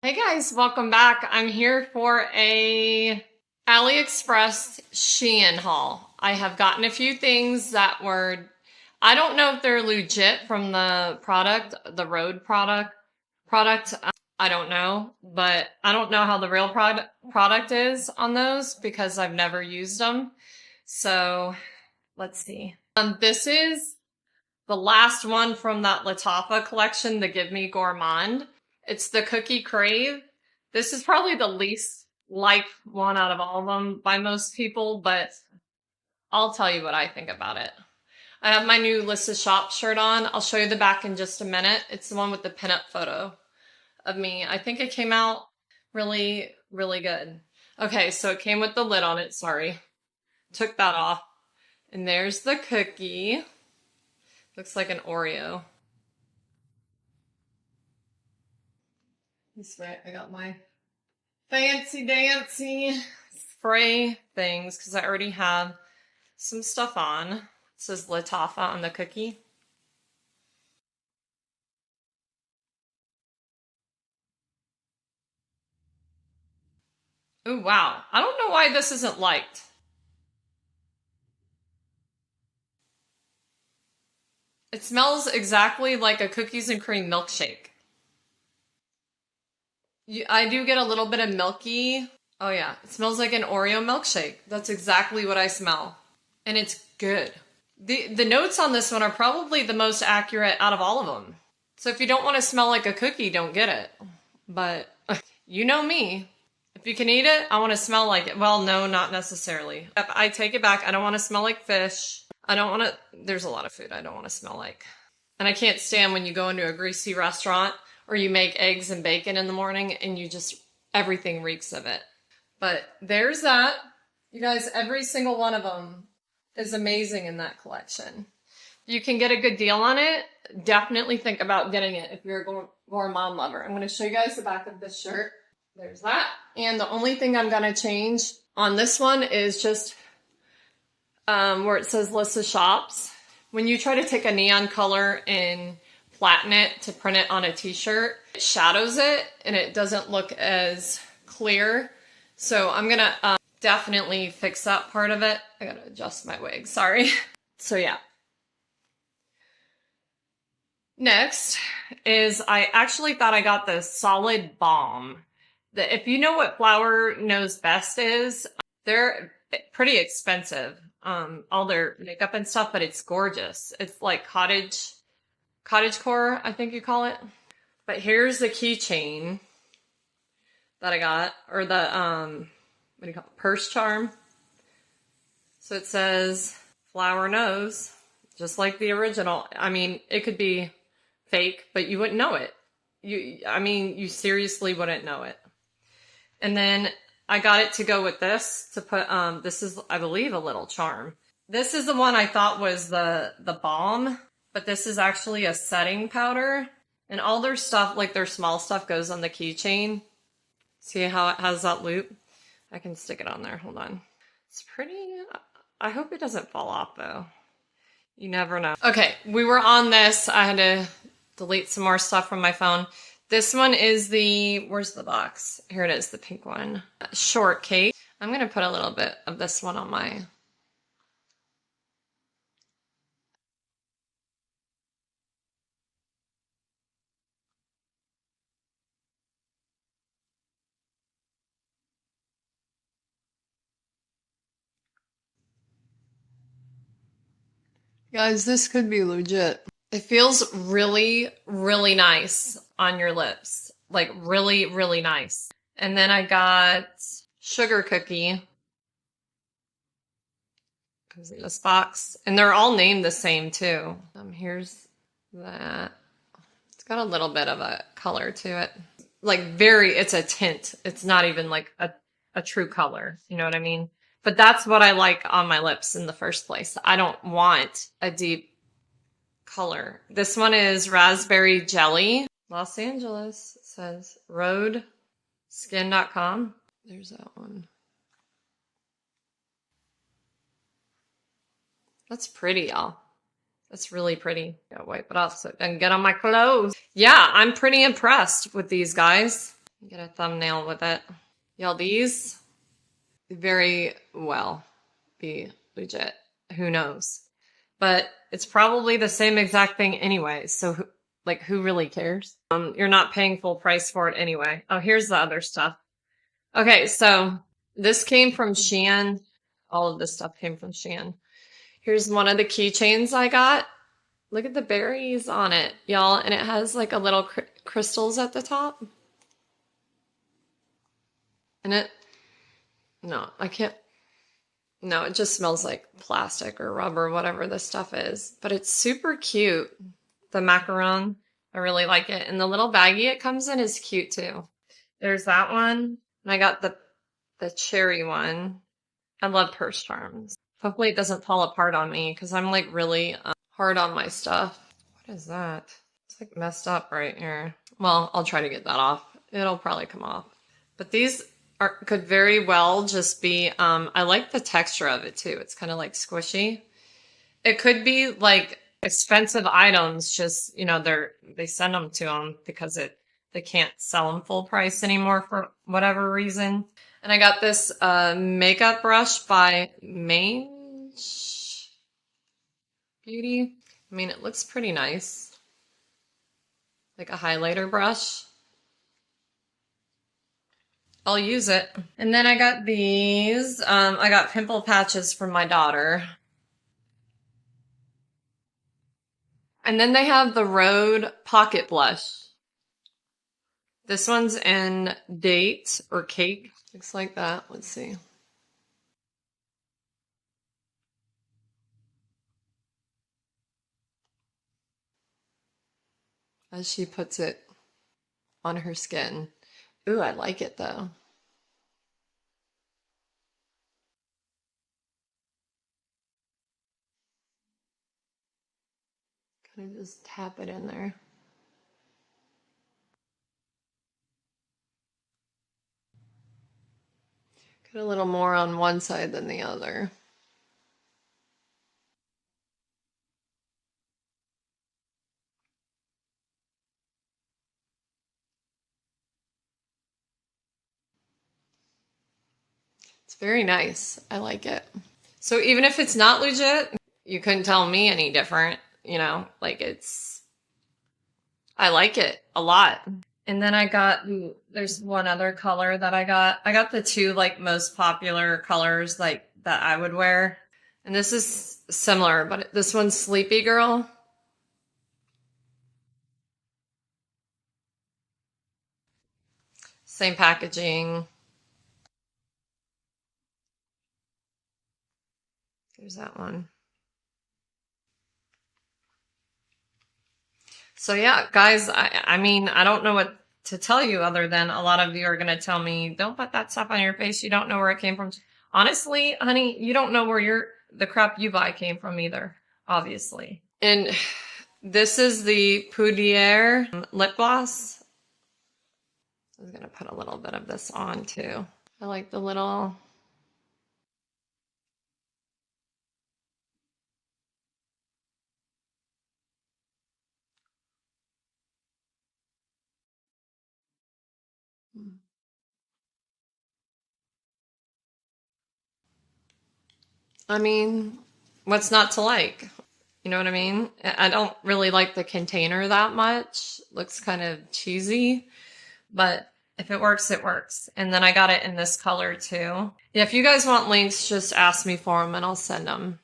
Hey guys, welcome back. I'm here for a AliExpress Shein haul. I have gotten a few things that were, I don't know if they're legit from the product, the Road product. I don't know, but I don't know how the real product is on those because I've never used them. So let's see. This is the last one from that Latafa collection, the Give Me Gourmand. It's the Cookie Crave. This is probably the least liked one out of all of them by most people, but I'll tell you what I think about it. I have my new Lissa shop shirt on. I'll show you the back in just a minute. It's the one with the pinup photo of me. I think it came out really, really good. Okay, so it came with the lid on it. Sorry. Took that off. And there's the cookie. Looks like an Oreo. This way, I got my fancy dancy spray things because I already have some stuff on. It says Latafa on the cookie. Oh, wow. I don't know why this isn't liked. It smells exactly like a cookies and cream milkshake. I do get a little bit of milky. Oh yeah, it smells like an Oreo milkshake. That's exactly what I smell. And it's good. The notes on this one are probably the most accurate out of all of them. So if you don't want to smell like a cookie, don't get it. But you know me. If you can eat it, I want to smell like it. Well, no, not necessarily. If I take it back, I don't want to smell like fish. I don't want to, there's a lot of food I don't want to smell like. And I can't stand when you go into a greasy restaurant or you make eggs and bacon in the morning and you just, everything reeks of it. But there's that. You guys, every single one of them is amazing in that collection. You can get a good deal on it. Definitely think about getting it if you're a gourmand lover. I'm going to show you guys the back of this shirt. There's that. And the only thing I'm going to change on this one is just where it says Lissa Shops. When you try to take a neon color and flatten it to print it on a t-shirt, it shadows it and it doesn't look as clear. So I'm going to definitely fix that part of it. I got to adjust my wig. Sorry. So yeah. Next is I actually thought I got the Solid Balm. If you know what Flower Knows Best is, they're pretty expensive. All their makeup and stuff, but it's gorgeous. It's like cottagecore, I think you call it. But here's the keychain that I got, or the what do you call it? Purse charm. So it says Flower Knows, just like the original. I mean, it could be fake, but you wouldn't know it. You seriously wouldn't know it. And then I got it to go with this to put, this is, I believe, a little charm. This is the one I thought was the balm, but this is actually a setting powder. And all their stuff, like their small stuff, goes on the keychain. See how it has that loop? I can stick it on there. Hold on. It's pretty, I hope it doesn't fall off though. You never know. Okay, we were on this. I had to delete some more stuff from my phone. This one is the, where's the box? Here it is, the pink one. Shortcake. I'm going to put a little bit of this one on my... Guys, this could be legit. It feels really, really nice on your lips. Like really, really nice. And then I got sugar cookie. Comes in this box. And they're all named the same too. Here's that. It's got a little bit of a color to it. Like it's a tint. It's not even like a true color. You know what I mean? But that's what I like on my lips in the first place. I don't want a deep color. This one is raspberry jelly. Los Angeles, it says roadskin.com. There's that one. That's pretty, y'all. That's really pretty. Gotta wipe it off so it doesn't get on my clothes. Yeah, I'm pretty impressed with these guys. Get a thumbnail with it. Y'all, these very well be legit. Who knows? But it's probably the same exact thing anyway. So who really cares? You're not paying full price for it anyway. Oh, here's the other stuff. Okay, so this came from Shein. All of this stuff came from Shein. Here's one of the keychains I got. Look at the berries on it, y'all. And it has like a little crystals at the top. And no, I can't. No, it just smells like plastic or rubber, whatever this stuff is. But it's super cute. The macaron, I really like it. And the little baggie it comes in is cute too. There's that one. And I got the cherry one. I love purse charms. Hopefully it doesn't fall apart on me because I'm like really hard on my stuff. What is that? It's like messed up right here. Well, I'll try to get that off. It'll probably come off. But these could very well just be, I like the texture of it too. It's kind of like squishy. It could be like expensive items, just, you know, they send them to them because they can't sell them full price anymore for whatever reason. And I got this makeup brush by Mange Beauty. I mean, it looks pretty nice. Like a highlighter brush. I'll use it. And then I got these. I got pimple patches from my daughter. And then they have the Rhode Pocket Blush. This one's in date or cake. Looks like that. Let's see. As she puts it on her skin. Ooh, I like it though. Kind of just tap it in there. Get a little more on one side than the other. It's very nice. I like it. So even if it's not legit, you couldn't tell me any different, you know, like I like it a lot. And then I got, there's one other color that I got. I got the two like most popular colors like that I would wear. And this is similar, but this one's Sleepy Girl. Same packaging. There's that one. So yeah, guys, I mean, I don't know what to tell you other than a lot of you are going to tell me, don't put that stuff on your face. You don't know where it came from. Honestly, honey, you don't know where the crap you buy came from either, obviously. And this is the Poudriere lip gloss. I was going to put a little bit of this on too. I like the little... I mean, what's not to like? You know what I mean? I don't really like the container that much. Looks kind of cheesy, but if it works, it works. And then I got it in this color too. Yeah, if you guys want links, just ask me for them and I'll send them.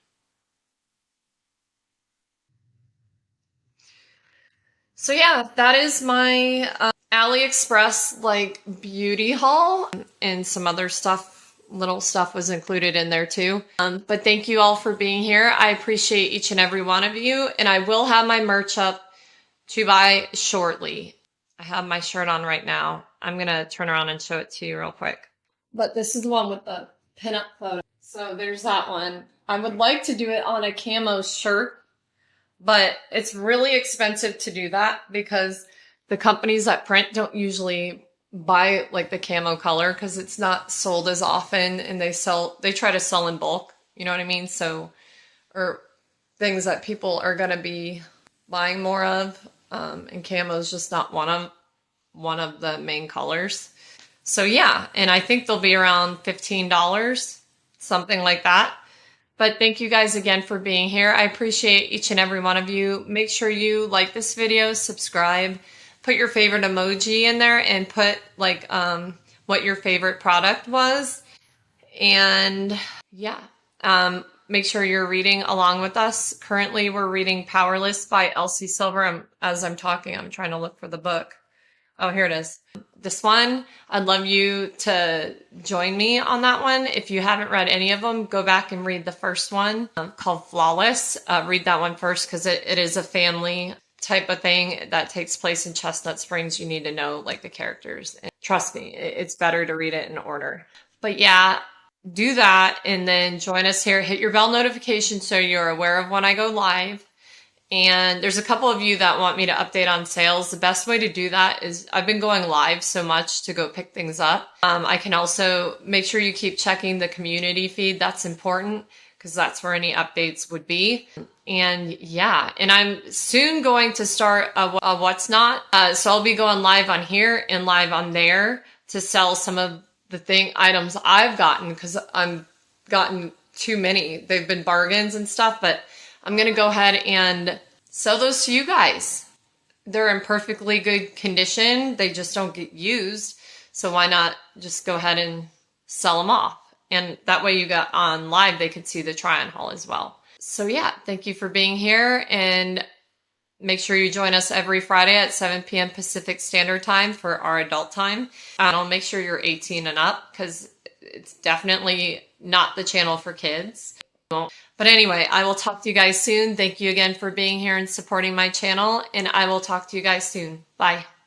So yeah, that is my AliExpress like beauty haul, and some other stuff, little stuff was included in there too. But thank you all for being here. I appreciate each and every one of you, and I will have my merch up to buy shortly. I have my shirt on right now. I'm gonna turn around and show it to you real quick. But this is the one with the pinup photo. So there's that one. I would like to do it on a camo shirt, but it's really expensive to do that because the companies that print don't usually buy like the camo color because it's not sold as often, and they try to sell in bulk, you know what I mean? So, or things that people are going to be buying more of, and camo is just not one one of the main colors. So yeah, and I think they'll be around $15, something like that. But thank you guys again for being here. I appreciate each and every one of you. Make sure you like this video, subscribe, put your favorite emoji in there, and put like what your favorite product was. And yeah, make sure you're reading along with us. Currently, we're reading Powerless by Elsie Silver. As I'm talking, I'm trying to look for the book. Oh, here it is. This one, I'd love you to join me on that one. If you haven't read any of them, go back and read the first one called Flawless. Read that one first because it is a family type of thing that takes place in Chestnut Springs. You need to know like the characters. And trust me, it's better to read it in order. But yeah, do that and then join us here. Hit your bell notification so you're aware of when I go live. And there's a couple of you that want me to update on sales. The best way to do that is I've been going live so much to go pick things up. I can also make sure you keep checking the community feed. That's important because that's where any updates would be. And yeah, and I'm soon going to start a What's Not. So I'll be going live on here and live on there to sell some of the items I've gotten because I've gotten too many. They've been bargains and stuff, but I'm going to go ahead and sell those to you guys. They're in perfectly good condition. They just don't get used. So why not just go ahead and sell them off? And that way you got on live, they could see the try on haul as well. So yeah, thank you for being here. And make sure you join us every Friday at 7 p.m. Pacific Standard Time for our adult time. Make sure you're 18 and up because it's definitely not the channel for kids. But anyway, I will talk to you guys soon. Thank you again for being here and supporting my channel, and I will talk to you guys soon. Bye.